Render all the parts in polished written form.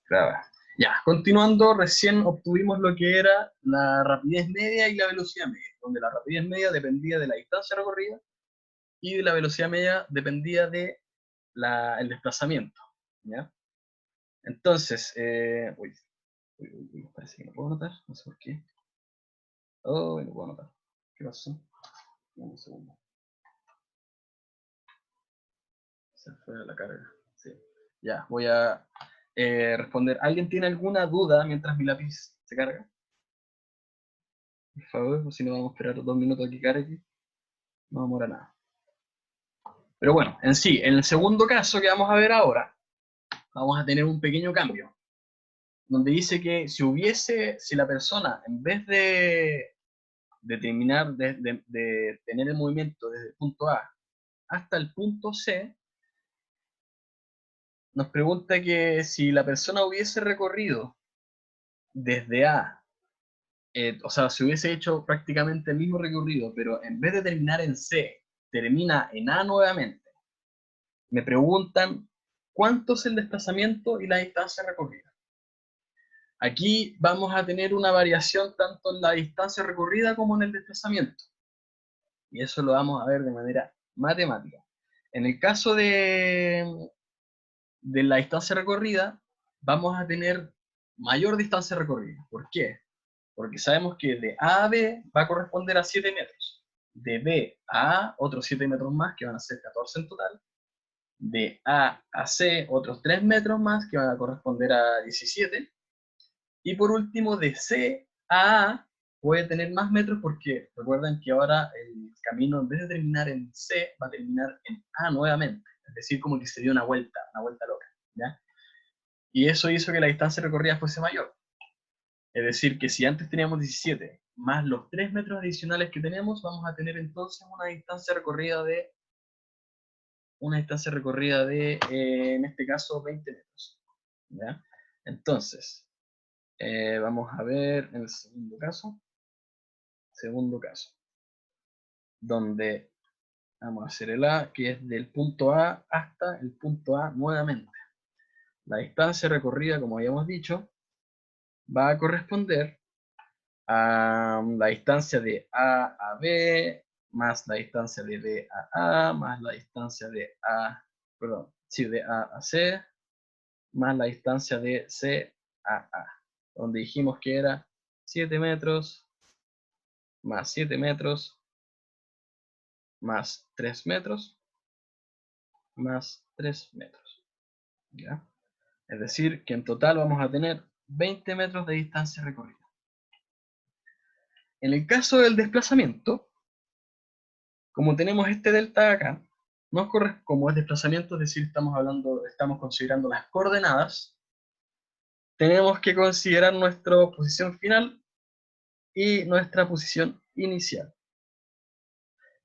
Graba. Ya, continuando, recién obtuvimos lo que era la rapidez media y la velocidad media, donde la rapidez media dependía de la distancia recorrida y de la velocidad media dependía de el desplazamiento. ¿Ya? Entonces, parece que no puedo anotar, no sé por qué. Oh, no puedo anotar. ¿Qué pasó? Un segundo. Se fue la carga. Sí. Ya, voy a responder. ¿Alguien tiene alguna duda mientras mi lápiz se carga? Por favor, o si no vamos a esperar 2 minutos a que cargue. No demora nada. Pero bueno, en sí, en el segundo caso que vamos a ver ahora, vamos a tener un pequeño cambio, donde dice que si la persona, en vez de terminar, de tener el movimiento desde el punto A hasta el punto C, nos pregunta que si la persona hubiese recorrido desde A, o sea, si hubiese hecho prácticamente el mismo recorrido, pero en vez de terminar en C, termina en A nuevamente, me preguntan cuánto es el desplazamiento y la distancia recorrida. Aquí vamos a tener una variación tanto en la distancia recorrida como en el desplazamiento. Y eso lo vamos a ver de manera matemática. En el caso de la distancia recorrida, vamos a tener mayor distancia recorrida. ¿Por qué? Porque sabemos que de A a B va a corresponder a 7 metros. De B a A, otros 7 metros más, que van a ser 14 en total. De A a C, otros 3 metros más, que van a corresponder a 17. Y por último, de C a A puede tener más metros porque recuerden que ahora el camino, en vez de terminar en C, va a terminar en A nuevamente. Es decir, como que se dio una vuelta loca. ¿Ya? Y eso hizo que la distancia recorrida fuese mayor. Es decir, que si antes teníamos 17 más los 3 metros adicionales que tenemos, vamos a tener entonces una distancia recorrida de en este caso, 20 metros. ¿Ya? Entonces, vamos a ver en el segundo caso, donde vamos a hacer el A, que es del punto A hasta el punto A nuevamente. La distancia recorrida, como habíamos dicho, va a corresponder a la distancia de A a B, más la distancia de B a A, más la distancia de de A a C, más la distancia de C a A, donde dijimos que era 7 metros, más 7 metros, más 3 metros, más 3 metros. ¿Ya? Es decir, que en total vamos a tener 20 metros de distancia recorrida. En el caso del desplazamiento, como tenemos este delta acá, como es desplazamiento, es decir, estamos considerando las coordenadas, tenemos que considerar nuestra posición final y nuestra posición inicial.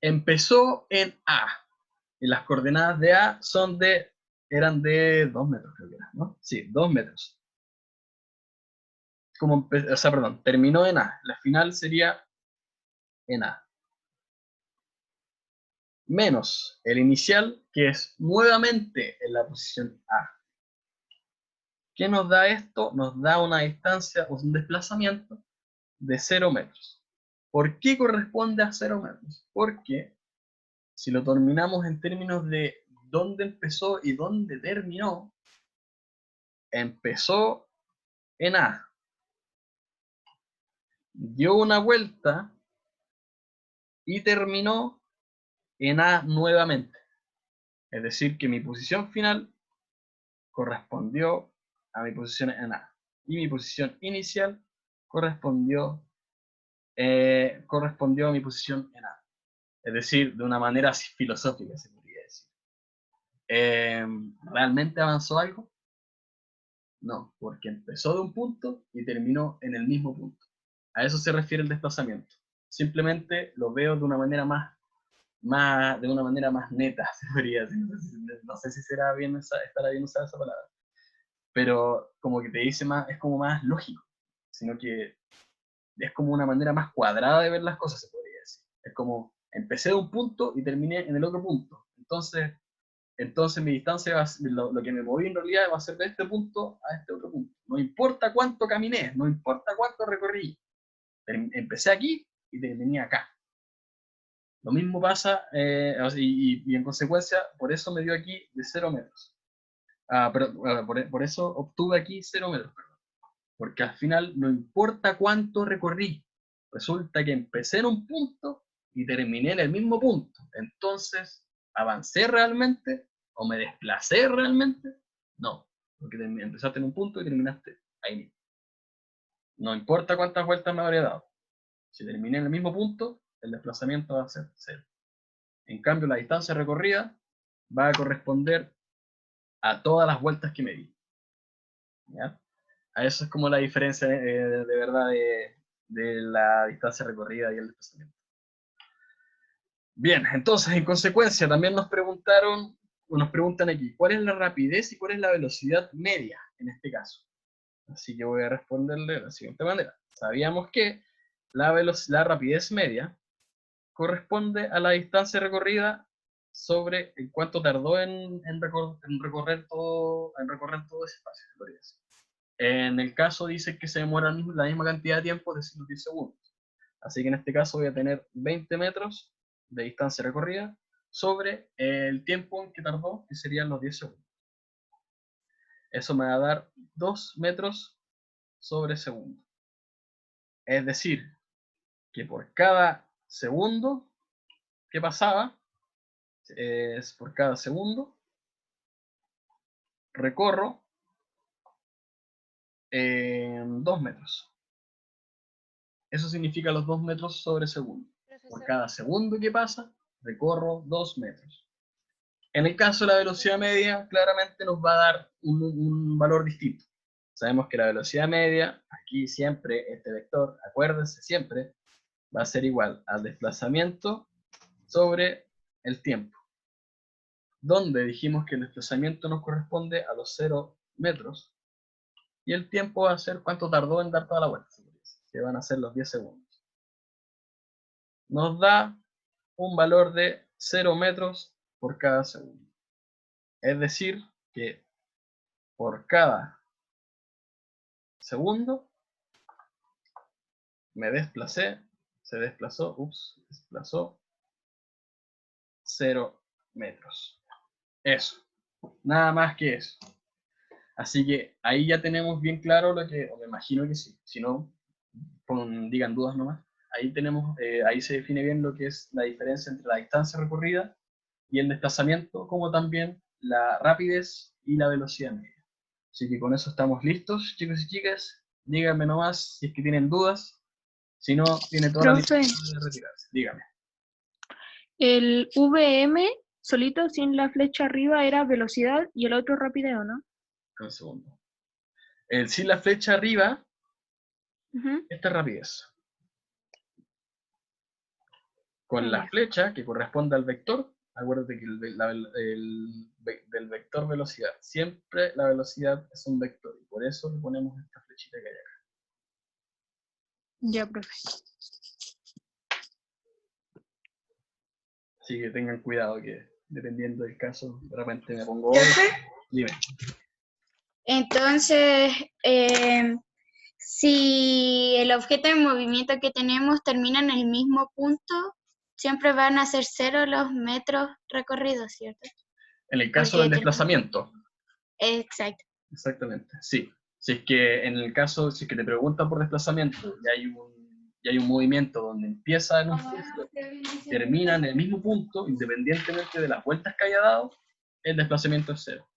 Empezó en A, y las coordenadas de A eran de 2 metros, creo que era, ¿no? Sí, 2 metros. Terminó en A, la final sería en A. Menos el inicial, que es nuevamente en la posición A. ¿Qué nos da esto? Nos da una distancia o un desplazamiento de 0 metros. ¿Por qué corresponde a 0 metros? Porque si lo terminamos en términos de dónde empezó y dónde terminó, empezó en A, dio una vuelta y terminó en A nuevamente. Es decir, que mi posición final correspondió a mi posición en A. Y mi posición inicial correspondió a mi posición en A. Es decir, de una manera así filosófica, se podría decir. ¿Realmente avanzó algo? No, porque empezó de un punto y terminó en el mismo punto. A eso se refiere el desplazamiento. Simplemente lo veo de una manera más neta, se podría decir. No sé si estará bien usada esa palabra, pero como que te dice más, es como más lógico, sino que es como una manera más cuadrada de ver las cosas, se podría decir. Es como, empecé de un punto y terminé en el otro punto. Entonces mi distancia, lo que me moví en realidad va a ser de este punto a este otro punto. No importa cuánto caminé, no importa cuánto recorrí. Empecé aquí y terminé acá. Lo mismo pasa, y en consecuencia, por eso me dio aquí de 0 metros. Por eso obtuve aquí 0 metros, perdón. Porque al final no importa cuánto recorrí, resulta que empecé en un punto y terminé en el mismo punto. Entonces, ¿avancé realmente? ¿O me desplacé realmente? No, porque empezaste en un punto y terminaste ahí mismo. No importa cuántas vueltas me habría dado. Si terminé en el mismo punto, el desplazamiento va a ser 0. En cambio, la distancia recorrida va a corresponder a todas las vueltas que me di. ¿Ya? A eso es como la diferencia de verdad de la distancia recorrida y el desplazamiento. Bien, entonces en consecuencia también nos preguntan aquí, ¿cuál es la rapidez y cuál es la velocidad media en este caso? Así que voy a responderle de la siguiente manera. Sabíamos que la rapidez media corresponde a la distancia recorrida sobre el cuánto tardó en recorrer todo ese espacio. En el caso dice que se demora la misma cantidad de tiempo, es decir, los 10 segundos. Así que en este caso voy a tener 20 metros de distancia recorrida sobre el tiempo en que tardó, que serían los 10 segundos. Eso me va a dar 2 metros sobre segundo. Es decir, que por cada segundo que pasaba, por cada segundo, recorro 2 metros. Eso significa los 2 metros sobre segundo. Por cada segundo que pasa, recorro 2 metros. En el caso de la velocidad media, claramente nos va a dar un valor distinto. Sabemos que la velocidad media, aquí siempre este vector, acuérdense siempre, va a ser igual al desplazamiento sobre el tiempo. Donde dijimos que el desplazamiento nos corresponde a los 0 metros y el tiempo va a ser cuánto tardó en dar toda la vuelta, que van a ser los 10 segundos. Nos da un valor de 0 metros por cada segundo. Es decir, que por cada segundo me desplacé, desplazó 0 metros. Eso, nada más que eso. Así que ahí ya tenemos bien claro lo que, o me imagino que sí, si no, digan dudas nomás. Ahí se define bien lo que es la diferencia entre la distancia recorrida y el desplazamiento, como también la rapidez y la velocidad media. Así que con eso estamos listos, chicos y chicas. Díganme nomás si es que tienen dudas. Si no, tiene toda la Profe, libertad de retirarse. Dígame. el VM solito sin la flecha arriba era velocidad y el otro rapidez, ¿no? Un segundo. Si la flecha arriba, Ujú. esta es rapidez. Con la Ya. flecha, que corresponde al vector, acuérdate que del vector velocidad, siempre la velocidad es un vector, y por eso le ponemos esta flechita que hay acá. Ya, profe. Así que tengan cuidado que, dependiendo del caso, de repente me pongo obvio. Profe, Dime. entonces, si el objeto en movimiento que tenemos termina en el mismo punto, siempre van a ser 0 los metros recorridos, ¿cierto? En el caso del Porque desplazamiento, exacto. exactamente, sí. Si es que en el caso, si es que te preguntan por desplazamiento y hay un movimiento donde empieza en un punto, termina en el mismo punto, independientemente de las vueltas que haya dado, el desplazamiento es 0.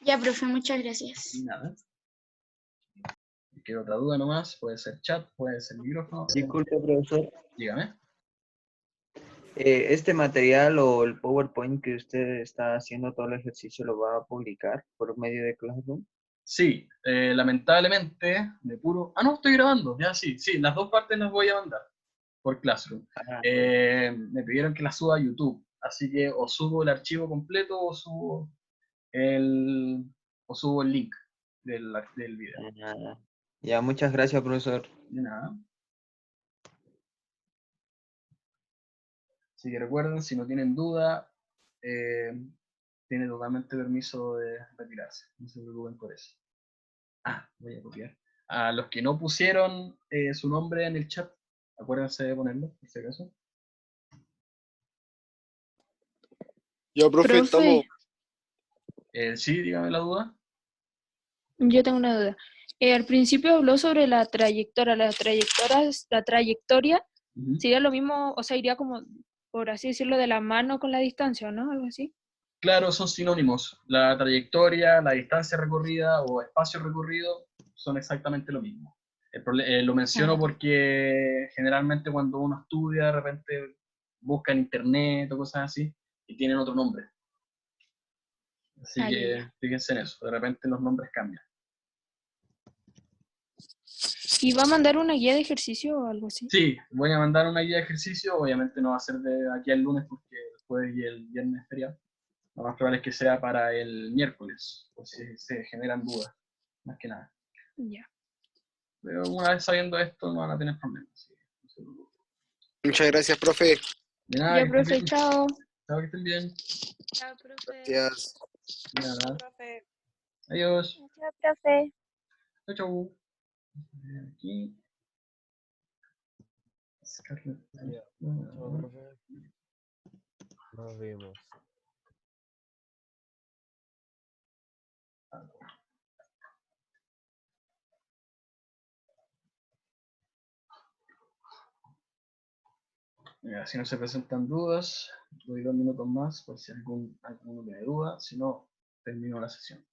Ya, profe, muchas gracias. Y nada. ¿Qué otra duda nomás? Puede ser chat, puede ser micrófono. Disculpe, profesor. Dígame. Este material o el PowerPoint que usted está haciendo todo el ejercicio lo va a publicar por medio de Classroom. Sí, lamentablemente, de puro... Ah, no, estoy grabando. Ya, sí, las dos partes las voy a mandar por Classroom. Ah, Me pidieron que las suba a YouTube, así que o subo el archivo completo el, o subo el link del video. ya, muchas gracias, profesor. De nada. Así que recuerden, si no tienen duda, tiene totalmente permiso de retirarse. No se preocupen por eso. Voy a copiar. A los que no pusieron su nombre en el chat, acuérdense de ponerlo, por si acaso. Ya, profe, Profe, estamos. Sí, dígame la duda. yo tengo una duda. Al principio habló sobre la trayectoria. La trayectoria Ujú. sería lo mismo, o sea, iría como, por así decirlo, de la mano con la distancia, ¿no? Algo así. Claro, son sinónimos. La trayectoria, la distancia recorrida o espacio recorrido son exactamente lo mismo. Lo menciono Ah. porque generalmente cuando uno estudia, de repente busca en internet o cosas así y tienen otro nombre. Así Ya, que ya. fíjense en eso, de repente los nombres cambian. ¿Y va a mandar una guía de ejercicio o algo así? Sí, voy a mandar una guía de ejercicio, obviamente no va a ser de aquí al lunes porque el jueves y el viernes es feriado. Lo más probable es que sea para el miércoles, por si se generan dudas, más que nada. Ya. Pero una vez sabiendo esto no van a tener problemas. Así que no se preocupen. Muchas gracias, profe. De nada, Ya, que estén profe, bien. chao. Chao, que estén bien. Chao, profe. Gracias. De nada. Profe. Adiós. Chao, profe. Chau, chau. Aquí. Scarlett. Ya. Chao, profe. Nos vemos. Mira, si no se presentan dudas, doy 2 minutos más por si alguno tiene duda. Si no, termino la sesión.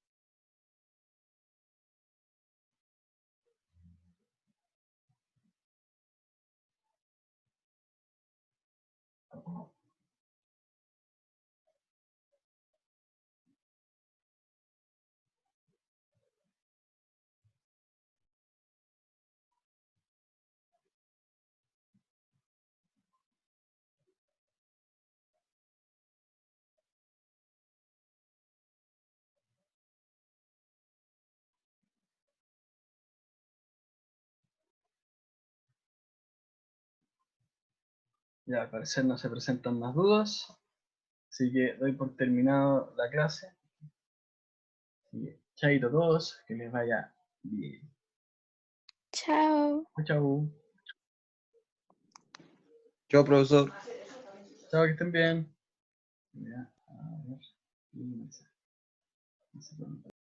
Ya, al parecer no se presentan más dudas. Así que doy por terminado la clase. Así que, chaito a todos, que les vaya bien. Chao. Chau, chau. Chao, profesor. Chao, que estén bien. Ya, a ver.